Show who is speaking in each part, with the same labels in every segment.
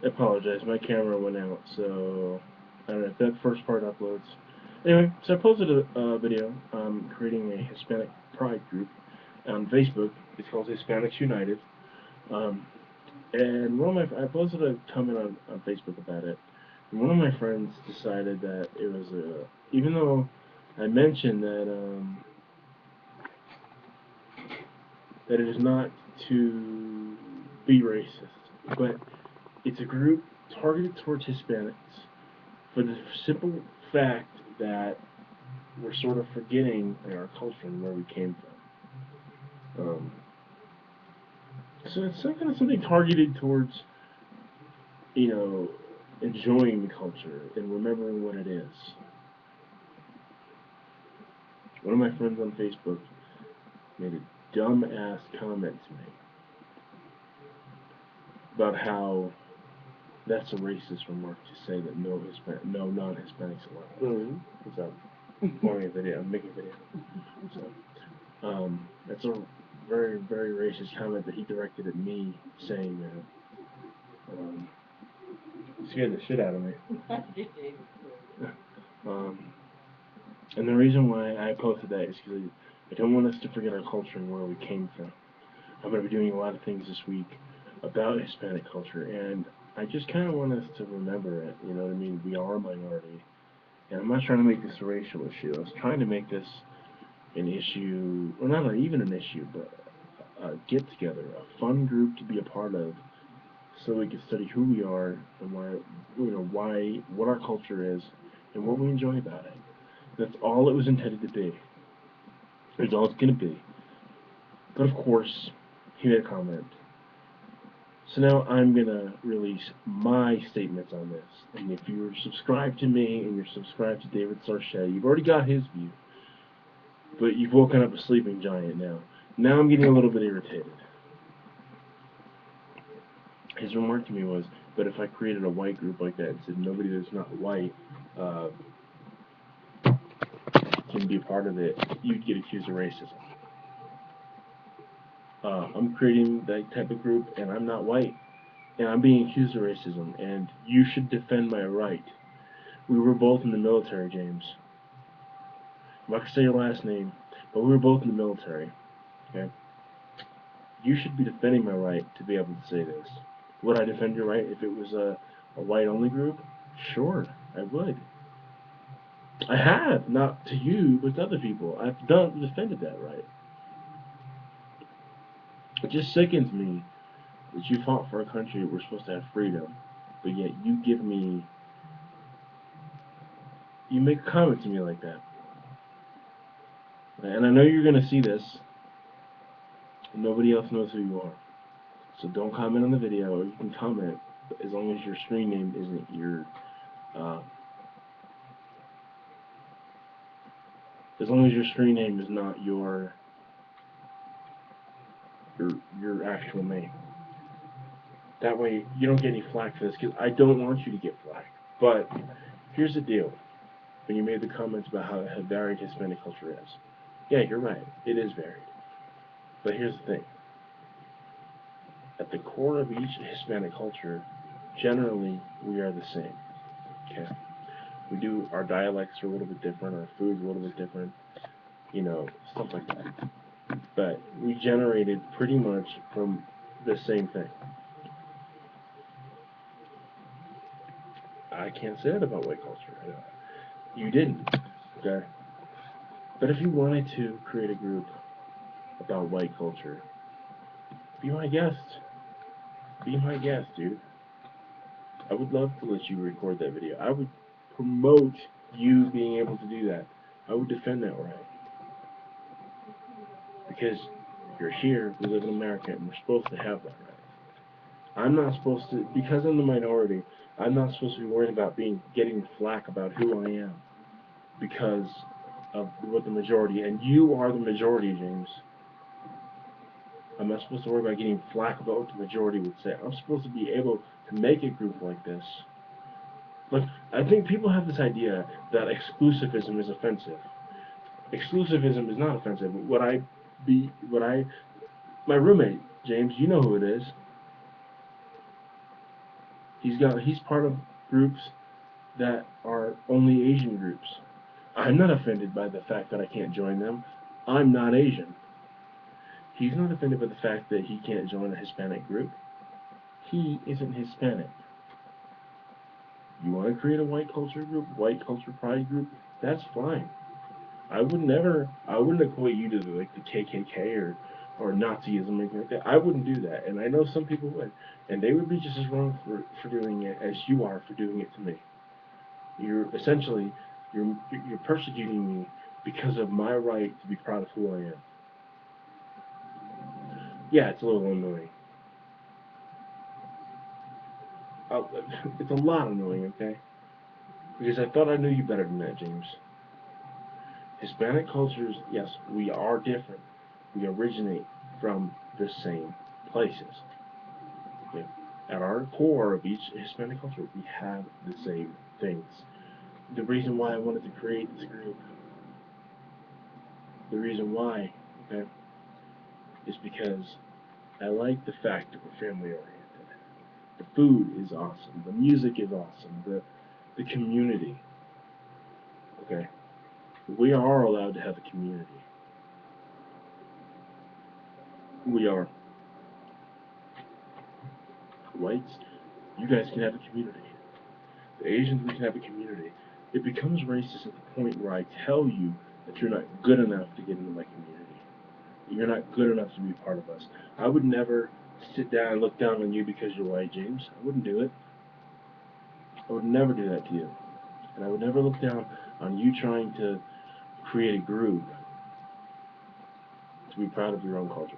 Speaker 1: I apologize, my camera went out, so I don't know if that first part uploads. Anyway, so I posted a video creating a Hispanic pride group on Facebook. It's called Hispanics United. Um, and I posted a comment on Facebook about it. And one of my friends decided that it was even though I mentioned that it is not to be racist, but it's a group targeted towards Hispanics for the simple fact that we're sort of forgetting our culture and where we came from. So it's some kind of something targeted towards, you know, enjoying the culture and remembering what it is. One of my friends on Facebook made a dumb-ass comment to me about how that's a racist remark to say that no non-Hispanics allowed.
Speaker 2: Mm-hmm.
Speaker 1: So, I'm forming a video. I'm making a video. So, that's a very, very racist comment that he directed at me, saying that. Scared the shit out of me. um, and the reason why I posted that is because I don't want us to forget our culture and where we came from. I'm going to be doing a lot of things this week about Hispanic culture, and I just kind of want us to remember it. You know what I mean? We are a minority, and I'm not trying to make this a racial issue. I was trying to make this an issue, or not even an issue, but a get together, a fun group to be a part of, so we can study who we are and what our culture is, and what we enjoy about it. That's all it was intended to be. That's all it's going to be. But of course, he made a comment. So now I'm going to release my statements on this. And if you're subscribed to me and you're subscribed to David Sarche, you've already got his view. But you've woken up a sleeping giant now. Now I'm getting a little bit irritated. His remark to me was, but if I created a white group like that and said nobody that's not white can be a part of it, you'd get accused of racism. I'm creating that type of group, and I'm not white, and I'm being accused of racism, and you should defend my right. We were both in the military, James. I'm not going to say your last name, but we were both in the military, okay? You should be defending my right to be able to say this. Would I defend your right if it was a white-only group? Sure, I would. I have, not to you, but to other people. I've defended that right. It just sickens me that you fought for a country where we're supposed to have freedom, but yet you make a comment to me like that. And I know you're going to see this, and nobody else knows who you are. So don't comment on the video, or you can comment, as long as your screen name isn't as long as your screen name is not your actual name. That way you don't get any flack for this, because I don't want you to get flack. But here's the deal. When you made the comments about how varied Hispanic culture is. Yeah, you're right. It is varied. But here's the thing. At the core of each Hispanic culture, generally, we are the same. Okay? Our dialects are a little bit different, our food's a little bit different, stuff like that. But we generated pretty much from the same thing. I can't say that about white culture. You didn't, okay? But if you wanted to create a group about white culture, be my guest. Be my guest, dude. I would love to let you record that video. I would promote you being able to do that. I would defend that right. Because you're here, we live in America, and we're supposed to have that right. I'm not supposed to, because I'm the minority, I'm not supposed to be worried about getting flack about who I am. Because of what the majority, and you are the majority, James. I'm not supposed to worry about getting flack about what the majority would say. I'm supposed to be able to make a group like this. Look, I think people have this idea that exclusivism is offensive. Exclusivism is not offensive. My roommate, James, you know who it is. He's part of groups that are only Asian groups. I'm not offended by the fact that I can't join them. I'm not Asian. He's not offended by the fact that he can't join a Hispanic group. He isn't Hispanic. You want to create a white culture group, white culture pride group? That's fine. I wouldn't equate you to like the KKK or Nazism or anything like that. I wouldn't do that, and I know some people would, and they would be just as wrong for doing it as you are for doing it to me. You're essentially you're persecuting me because of my right to be proud of who I am. Yeah, it's a little annoying. I'll, it's a lot annoying, okay? Because I thought I knew you better than that, James. Hispanic cultures, yes, we are different. We originate from the same places. Okay? At our core of each Hispanic culture, we have the same things. The reason why I wanted to create this group, the reason why, okay, is because I like the fact that we're family oriented. The food is awesome. The music is awesome. The community. Okay, we are allowed to have a community. We are whites. You guys can have a community. The Asians, we can have a community. It becomes racist at the point where I tell you that you're not good enough to get into my community. You're not good enough to be part of us. I would never sit down and look down on you because you're white, James. I wouldn't do it. I would never do that to you. And I would never look down on you trying to create a group to be proud of your own culture.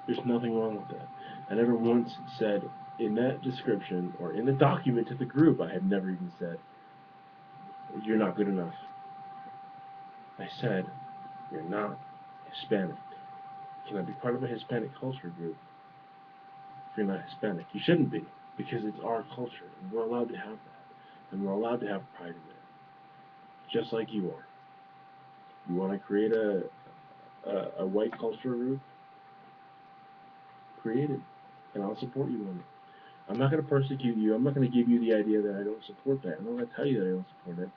Speaker 1: There's nothing wrong with that. I never once said in that description or in the document to the group, I have never even said, you're not good enough. I said, you're not Hispanic. Can I be part of a Hispanic culture group if you're not Hispanic? You shouldn't be, because it's our culture, and we're allowed to have that. And we're allowed to have pride in it, just like you are. You want to create a white culture group? Create it, and I'll support you on it. I'm not going to persecute you. I'm not going to give you the idea that I don't support that. I'm not going to tell you that I don't support it.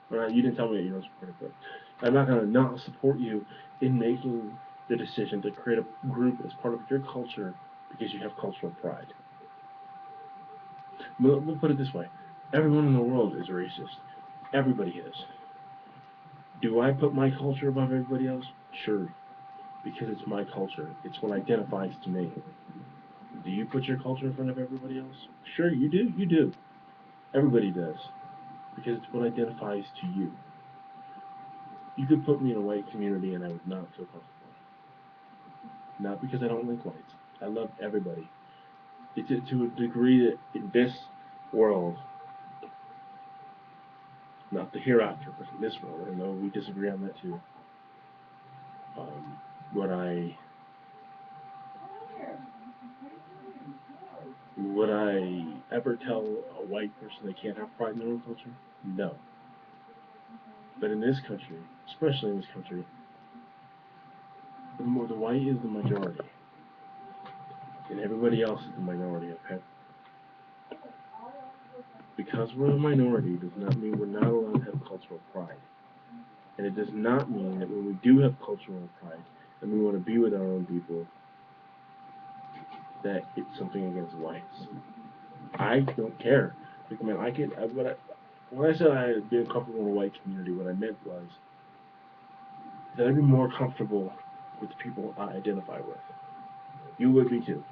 Speaker 1: Well, you didn't tell me that you don't support it, but I'm not going to not support you in making the decision to create a group as part of your culture because you have cultural pride. We'll put it this way. Everyone in the world is racist. Everybody is. Do I put my culture above everybody else? Sure, because it's my culture. It's what identifies to me. Do you put your culture in front of everybody else? Sure, you do. You do. Everybody does, because it's what identifies to you. You could put me in a white community and I would not feel comfortable. Not because I don't like whites. I love everybody. It's to a degree that in this world, not the hereafter, but in this world, I know we disagree on that too. Um, would I would I ever tell a white person they can't have pride in their own culture? No. But in this country, especially in this country, the white is the majority, and everybody else is the minority. Okay. Because we're a minority does not mean we're not allowed to have cultural pride. And it does not mean that when we do have cultural pride and we want to be with our own people, that it's something against whites. I don't care. Like, man, when I said I'd be uncomfortable in a white community, what I meant was that I'd be more comfortable with the people I identify with. You would be too.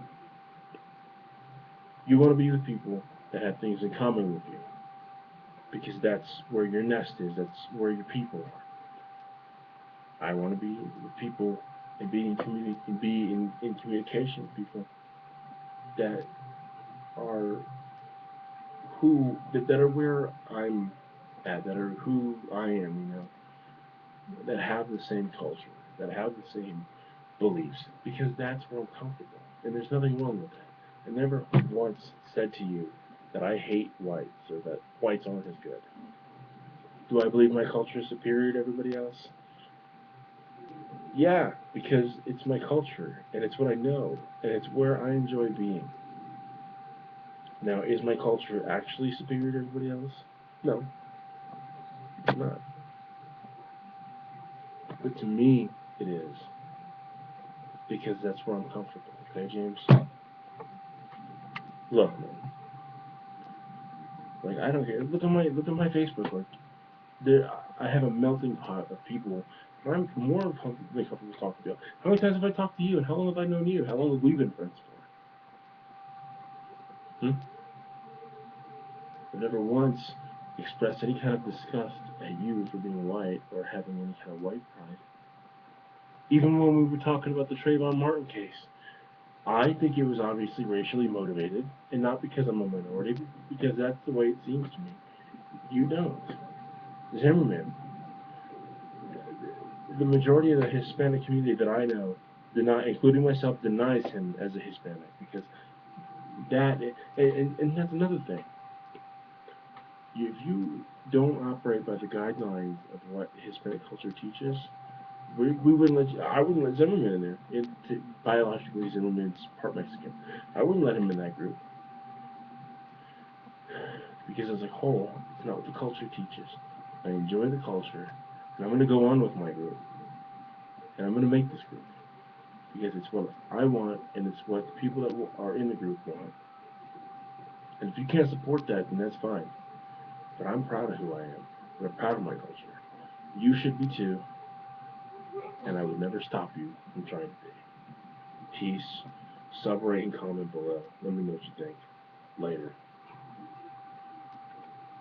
Speaker 1: You want to be with people that have things in common with you because that's where your nest is. That's where your people are. I want to be with people and be in communication with people that are that are where I'm at, that are who I am, that have the same culture, that have the same beliefs, because that's where I'm comfortable. And there's nothing wrong with that. I never once said to you that I hate whites or that whites aren't as good. Do I believe my culture is superior to everybody else? Yeah, because it's my culture and it's what I know and it's where I enjoy being. Now, is my culture actually superior to everybody else? No, it's not. But to me, it is because that's where I'm comfortable. Okay, James. Look, man. Like I don't care. Look at my Facebook. Like there, I have a melting pot of people. And I'm more comfortable talking to you. How many times have I talked to you? And how long have I known you? How long have we been friends for? Hmm? I've never once expressed any kind of disgust at you for being white or having any kind of white pride. Even when we were talking about the Trayvon Martin case, I think it was obviously racially motivated, and not because I'm a minority, but because that's the way it seems to me. You don't. Zimmerman, the majority of the Hispanic community that I know, including myself, denies him as a Hispanic because that, and that's another thing. If you don't operate by the guidelines of what Hispanic culture teaches, we wouldn't let you, I wouldn't let Zimmerman in there. Biologically, Zimmerman's part Mexican. I wouldn't let him in that group because as a whole, it's not what the culture teaches. I enjoy the culture, and I'm going to go on with my group, and I'm going to make this group because it's what I want, and it's what the people that are in the group want. And if you can't support that, then that's fine. But I'm proud of who I am, and I'm proud of my culture. You should be too, and I would never stop you from trying to be. Peace. Sub, rate, and comment below. Let me know what you think. Later.